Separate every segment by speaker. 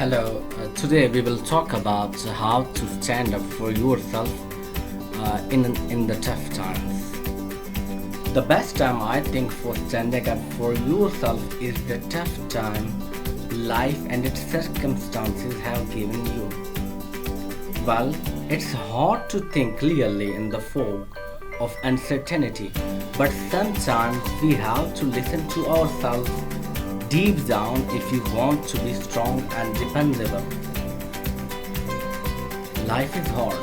Speaker 1: Today we will talk about how to stand up for yourself in the tough times. The best time I think for standing up for yourself is the tough time life and its circumstances have given you. Well, it's hard to think clearly in the fog of uncertainty, but sometimes we have to listen to ourselves deep down if you want to be strong and dependable. Life is hard,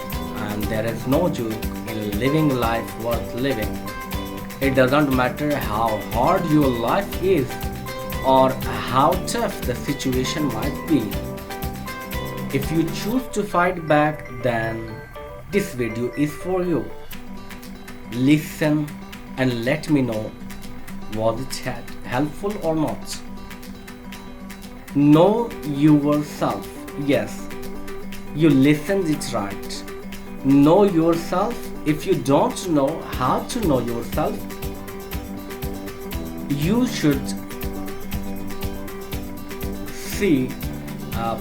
Speaker 1: and there is no joke in living life worth living. It doesn't matter how hard your life is or how tough the situation might be. If you choose to fight back, then this video is for you. Listen and let me know, was it helpful or not? Know yourself. Yes, you listened it right. Know yourself. If you don't know how to know yourself, you should see a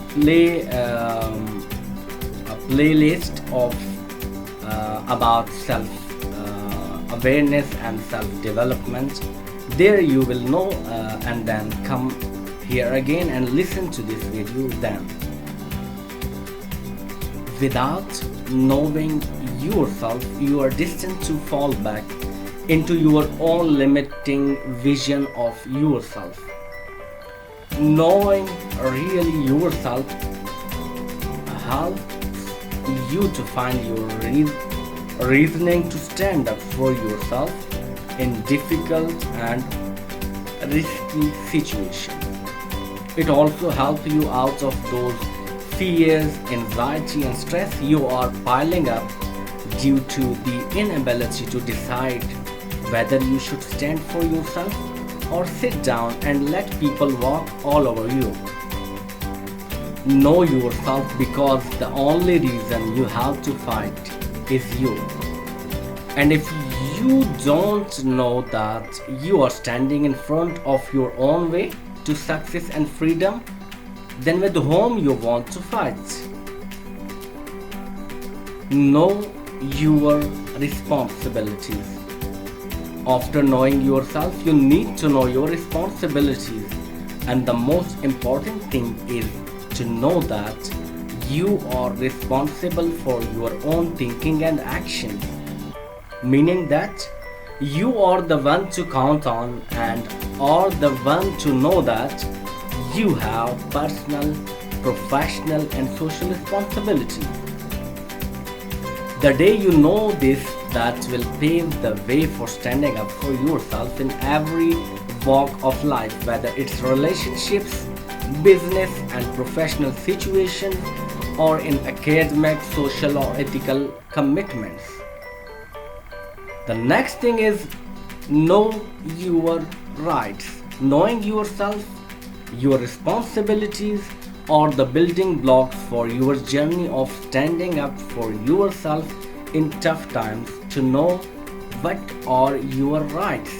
Speaker 1: playlist of about self awareness and self development. There you will know, and then come here again and listen to this video then. Without knowing yourself, you are destined to fall back into your own limiting vision of yourself. Knowing really yourself helps you to find your reasoning to stand up for yourself in difficult and risky situations. It also helps you out of those fears, anxiety, and stress you are piling up due to the inability to decide whether you should stand for yourself or sit down and let people walk all over you. Know yourself, because the only reason you have to fight is you. And if you don't know that you are standing in front of your own way to success and freedom, then with whom you want to fight? Know your responsibilities. After knowing yourself, you need to know your responsibilities, and the most important thing is to know that you are responsible for your own thinking and actions, meaning that you are the one to count on and are the one to know that you have personal, professional, and social responsibility. The day you know this, that will pave the way for standing up for yourself in every walk of life, whether it's relationships, business and professional situations, or in academic, social, or ethical commitments. The next thing is know your rights. Knowing yourself, your responsibilities are the building blocks for your journey of standing up for yourself in tough times. To know what are your rights.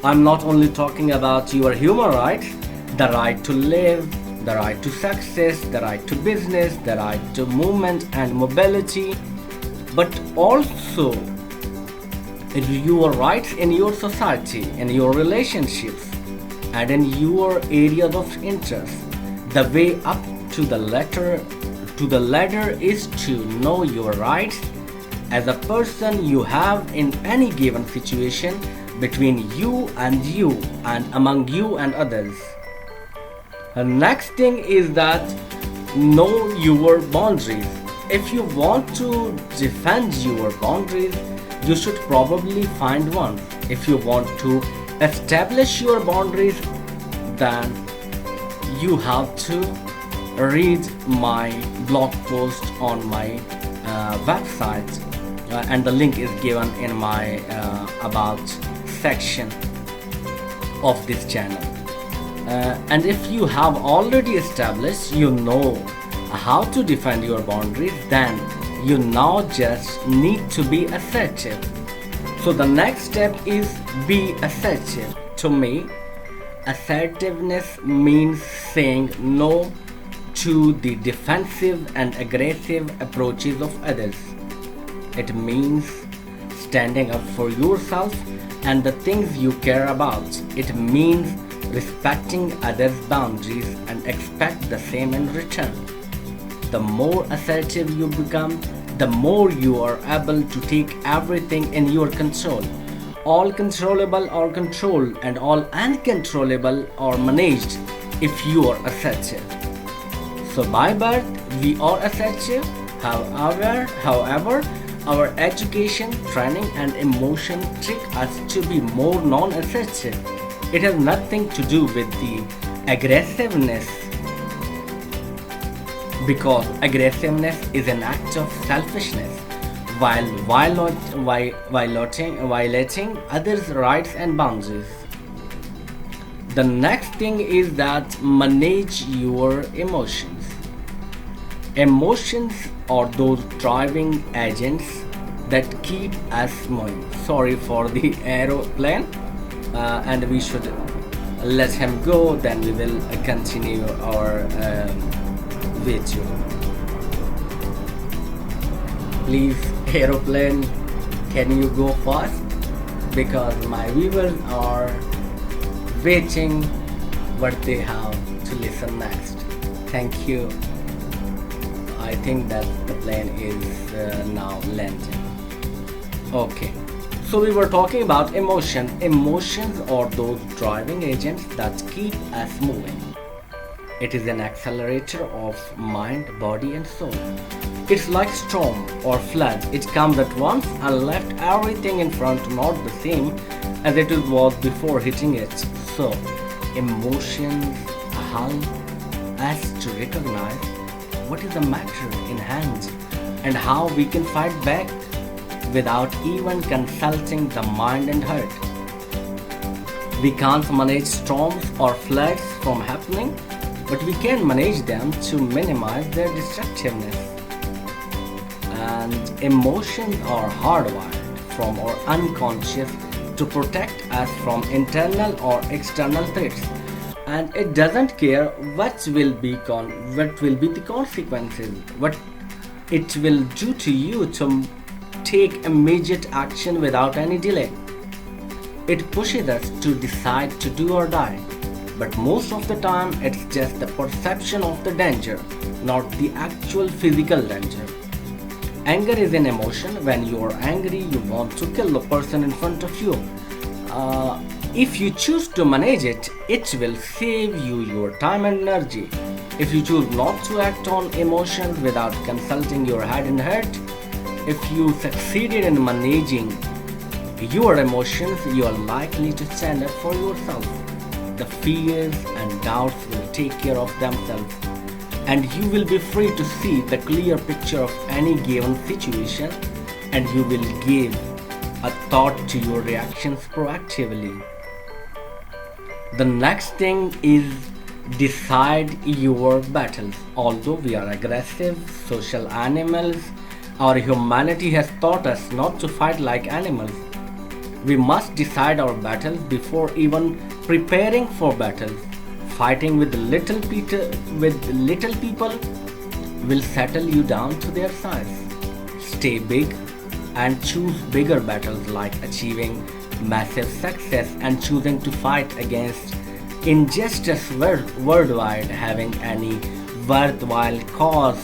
Speaker 1: I'm not only talking about your human rights, the right to live, the right to success, the right to business, the right to movement and mobility, but also your rights in your society, in your relationships, and in your areas of interest. The way up to the ladder is to know your rights as a person you have in any given situation between you and among you and others. The next thing is that know your boundaries. If you want to defend your boundaries, you should probably find one. If you want to establish your boundaries, then you have to read my blog post on my website, and the link is given in my about section of this channel. And if you have already established, you know how to defend your boundaries, then you now just need to be assertive. So the next step is be assertive. To me, assertiveness means saying no to the defensive and aggressive approaches of others. It means standing up for yourself and the things you care about. It means respecting others' boundaries and expect the same in return. The more assertive you become, the more you are able to take everything in your control. All controllable are controlled and all uncontrollable are managed if you are assertive. So by birth we are assertive. However, our education, training and emotion trick us to be more non-assertive. It has nothing to do with the aggressiveness, because aggressiveness is an act of selfishness while violating others' rights and boundaries. The next thing is that manage your emotions. Emotions are those driving agents that keep us moving. Sorry for the aeroplane, and we should let him go, then we will continue our video. Please, aeroplane, can you go fast? Because my viewers are waiting what they have to listen next. Thank you. I think that the plane is now landing. Okay. So we were talking about emotion. Emotions are those driving agents that keep us moving. It is an accelerator of mind, body and soul. It's like storm or flood. It comes at once and left everything in front not the same as it was before hitting it. So, emotions help us to recognize what is the matter in hand and how we can fight back without even consulting the mind and heart. We can't manage storms or floods from happening, but we can manage them to minimize their destructiveness. And emotions are hardwired from our unconscious to protect us from internal or external threats, and it doesn't care what will be the consequences, what it will do to you to take immediate action without any delay. It pushes us to decide to do or die, but most of the time it's just the perception of the danger, not the actual physical danger. Anger is an emotion. When you are angry, you want to kill the person in front of you. If you choose to manage it, it will save you your time and energy. If you choose not to act on emotions without consulting your head and heart, if you succeeded in managing your emotions, you are likely to stand up for yourself. The fears and doubts will take care of themselves, and you will be free to see the clear picture of any given situation, and you will give a thought to your reactions proactively. The next thing is decide your battles. Although we are aggressive social animals, our humanity has taught us not to fight like animals. We must decide our battles before even preparing for battles. Fighting with little people will settle you down to their size. Stay big and choose bigger battles, like achieving massive success and choosing to fight against injustice worldwide, having any worthwhile cause,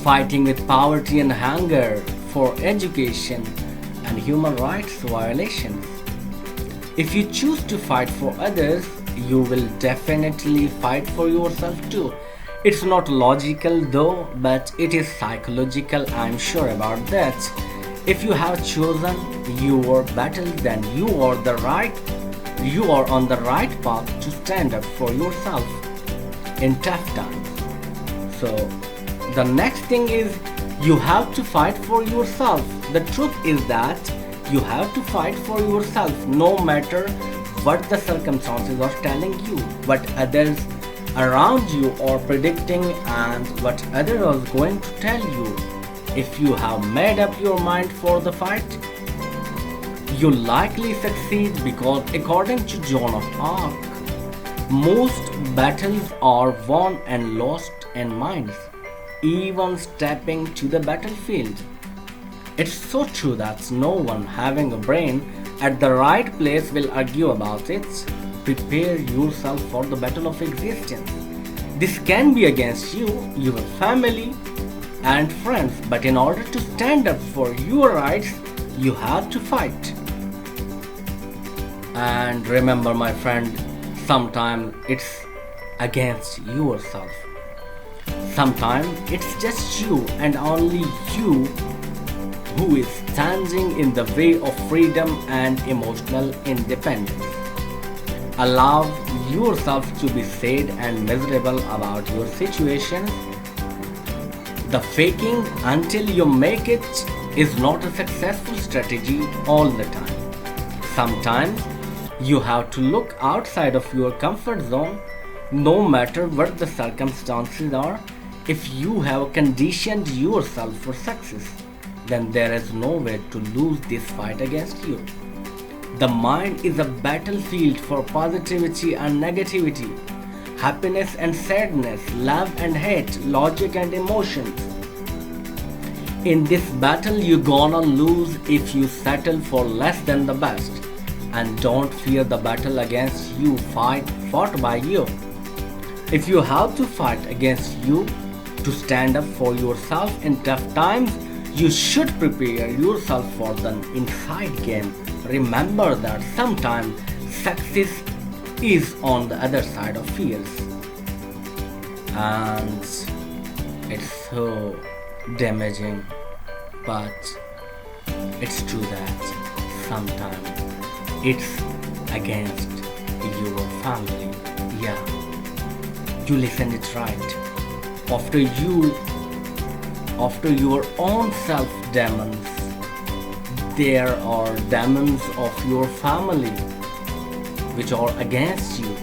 Speaker 1: fighting with poverty and hunger, for education and human rights violations. If you choose to fight for others, you will definitely fight for yourself too. It's not logical though, but it is psychological, I'm sure about that. If you have chosen your battle, then you are on the right path to stand up for yourself in tough times. So the next thing is you have to fight for yourself. The truth is that you have to fight for yourself no matter what the circumstances are telling you, what others around you are predicting, and what others are going to tell you. If you have made up your mind for the fight, you likely succeed, because according to Joan of Arc, Most battles are won and lost in minds, even stepping to the battlefield. It's so true that no one having a brain at the right place will argue about it. Prepare yourself for the battle of existence. This can be against you, your family, and friends, but in order to stand up for your rights, you have to fight. And remember, my friend, sometimes it's against yourself. Sometimes it's just you and only you who is standing in the way of freedom and emotional independence. Allow yourself to be sad and miserable about your situation. The faking until you make it is not a successful strategy all the time. Sometimes you have to look outside of your comfort zone no matter what the circumstances are. If you have conditioned yourself for success, then there is no way to lose this fight against you. The mind is a battlefield for positivity and negativity, happiness and sadness, love and hate, logic and emotions. In this battle, you're gonna lose if you settle for less than the best. And don't fear the battle against you fought by you. If you have to fight against you to stand up for yourself in tough times, you should prepare yourself for the inside game. Remember that sometimes success is on the other side of fears. And it's so damaging, but it's true that sometimes it's against your family. Yeah, you listened it right. After your own self demons, there are demons of your family which are against you,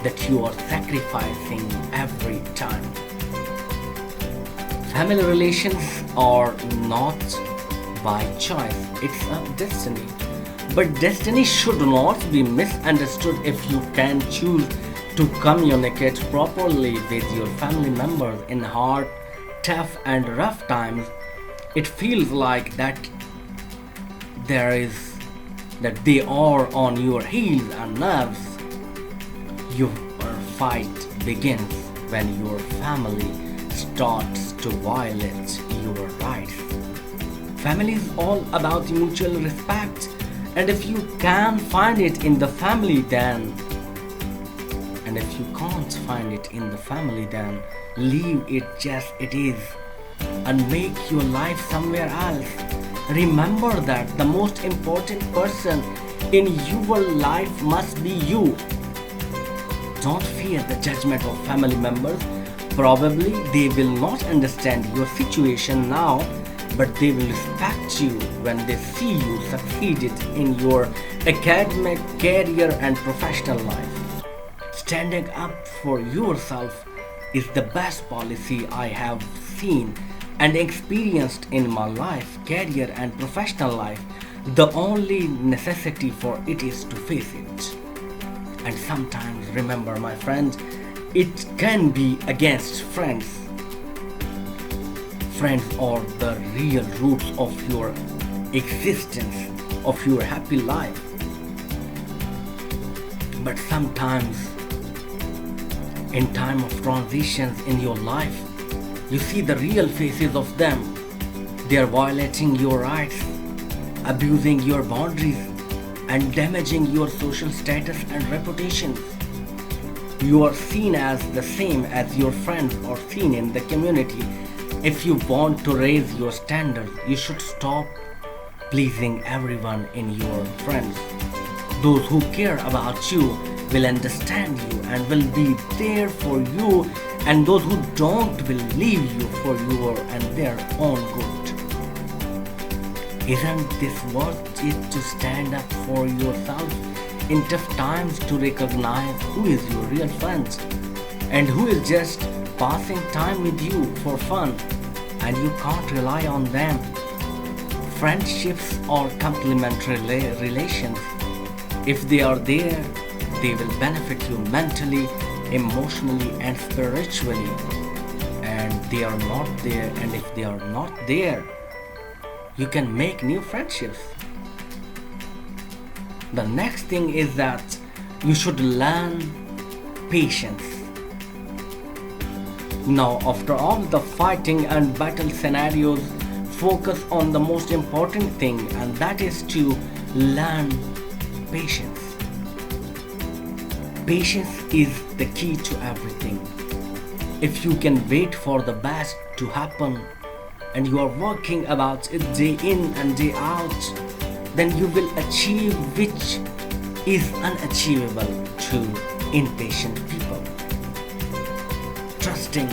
Speaker 1: that you are sacrificing every time. Family relations are not by choice, it's a destiny. But destiny should not be misunderstood. If you can choose to communicate properly with your family members in hard, tough and rough times, it feels like that they are on your heels and nerves. Your fight begins when your family starts to violate your rights. Family is all about mutual respect, and if you can find it in the family, then if you can't find it in the family, then leave it just it is and make your life somewhere else. Remember that the most important person in your life must be you. Don't fear the judgment of family members. Probably they will not understand your situation now, but they will respect you when they see you succeeded in your academic, career and professional life. Standing up for yourself is the best policy I have seen and experienced in my life, career and professional life. The only necessity for it is to face it. And sometimes, remember my friends, it can be against friends. Friends are the real roots of your existence, of your happy life. But sometimes, in time of transitions in your life, you see the real faces of them. They are violating your rights, abusing your boundaries, and damaging your social status and reputation. You are seen as the same as your friends are seen in the community. If you want to raise your standards, you should stop pleasing everyone in your friends. Those who care about you will understand you and will be there for you, and those who don't will leave you for your and their own good. Isn't this worth it to stand up for yourself in tough times, to recognize who is your real friends and who is just passing time with you for fun and you can't rely on them? Friendships are complementary relations. If they are there, They will benefit you mentally, emotionally, and spiritually. And they are not there, and if they are not there, you can make new friendships. The next thing is that you should learn patience. Now, after all the fighting and battle scenarios, focus on the most important thing, and that is to learn patience. Patience is the key to everything. If you can wait for the best to happen and you are working about it day in and day out, then you will achieve which is unachievable to impatient people. Trusting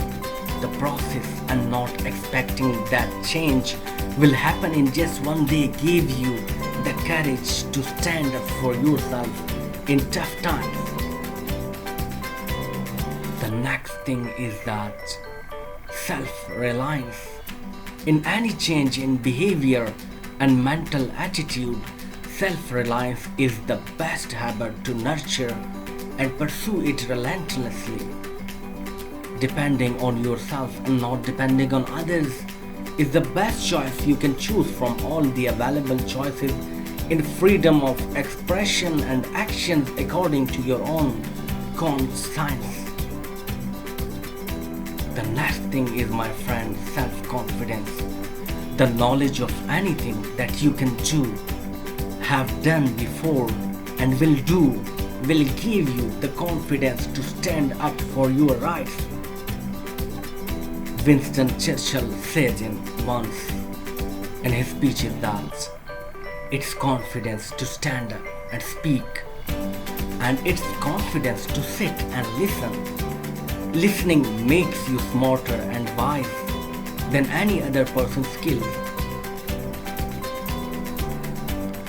Speaker 1: the process and not expecting that change will happen in just one day give you the courage to stand up for yourself in tough times. The next thing is that self-reliance. In any change in behavior and mental attitude, self-reliance is the best habit to nurture and pursue it relentlessly. Depending on yourself and not depending on others is the best choice you can choose from all the available choices in freedom of expression and actions according to your own conscience. The next thing is, my friend, self-confidence. The knowledge of anything that you can do, have done before, and will do will give you the confidence to stand up for your rights. Winston Churchill said once in his speeches that it's confidence to stand up and speak, and it's confidence to sit and listen. Listening makes you smarter and wise than any other person's skills.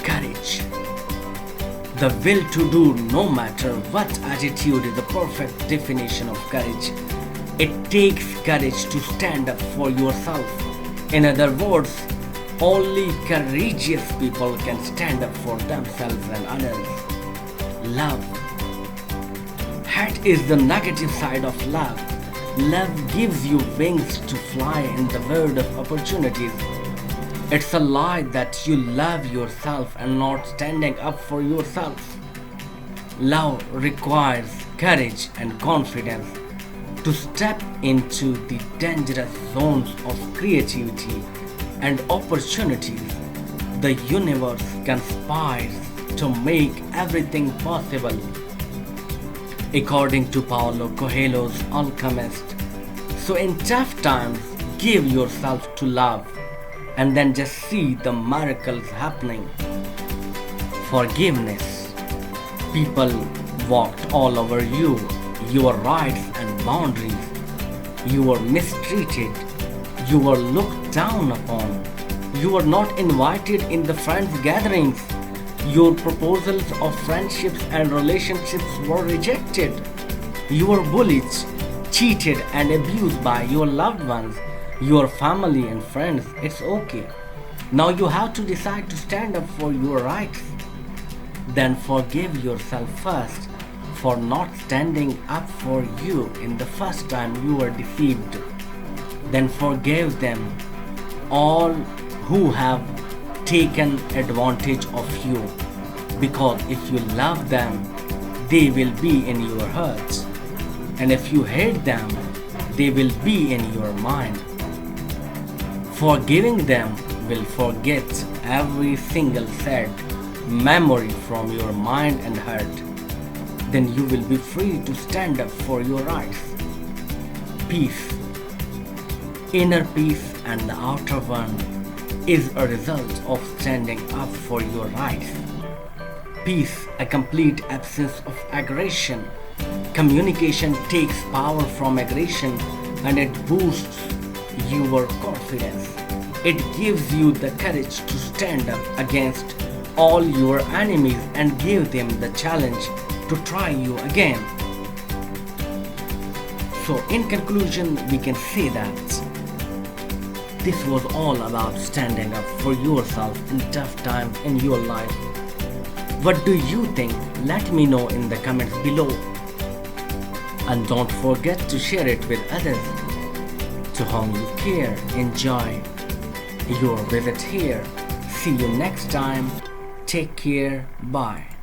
Speaker 1: Courage. The will to do no matter what attitude is the perfect definition of courage. It takes courage to stand up for yourself. In other words, only courageous people can stand up for themselves and others. Love. Hate is the negative side of love. Love gives you wings to fly in the world of opportunities. It's a lie that you love yourself and not standing up for yourself. Love requires courage and confidence to step into the dangerous zones of creativity and opportunities. The universe conspires to make everything possible. According to Paulo Coelho's Alchemist. So in tough times, give yourself to love and then just see the miracles happening. Forgiveness. People walked all over you, your rights and boundaries. You were mistreated. You were looked down upon. You were not invited in the friends' gatherings. Your proposals of friendships and relationships were rejected. You were bullied, cheated, and abused by your loved ones, your family and friends. It's okay. Now you have to decide to stand up for your rights. Then forgive yourself first for not standing up for you in the first time you were deceived. Then forgive them, all who have taken advantage of you, because if you love them, they will be in your hearts, and if you hate them, they will be in your mind. Forgiving them will forget every single sad memory from your mind and heart. Then you will be free to stand up for your rights. Peace. Inner peace and the outer one is a result of standing up for your rights. Peace, a complete absence of aggression. Communication takes power from aggression and it boosts your confidence. It gives you the courage to stand up against all your enemies and give them the challenge to try you again. So in conclusion, we can say that this was all about standing up for yourself in tough times in your life. What do you think? Let me know in the comments below. And don't forget to share it with others to whom you care. Enjoy your visit here. See you next time. Take care. Bye.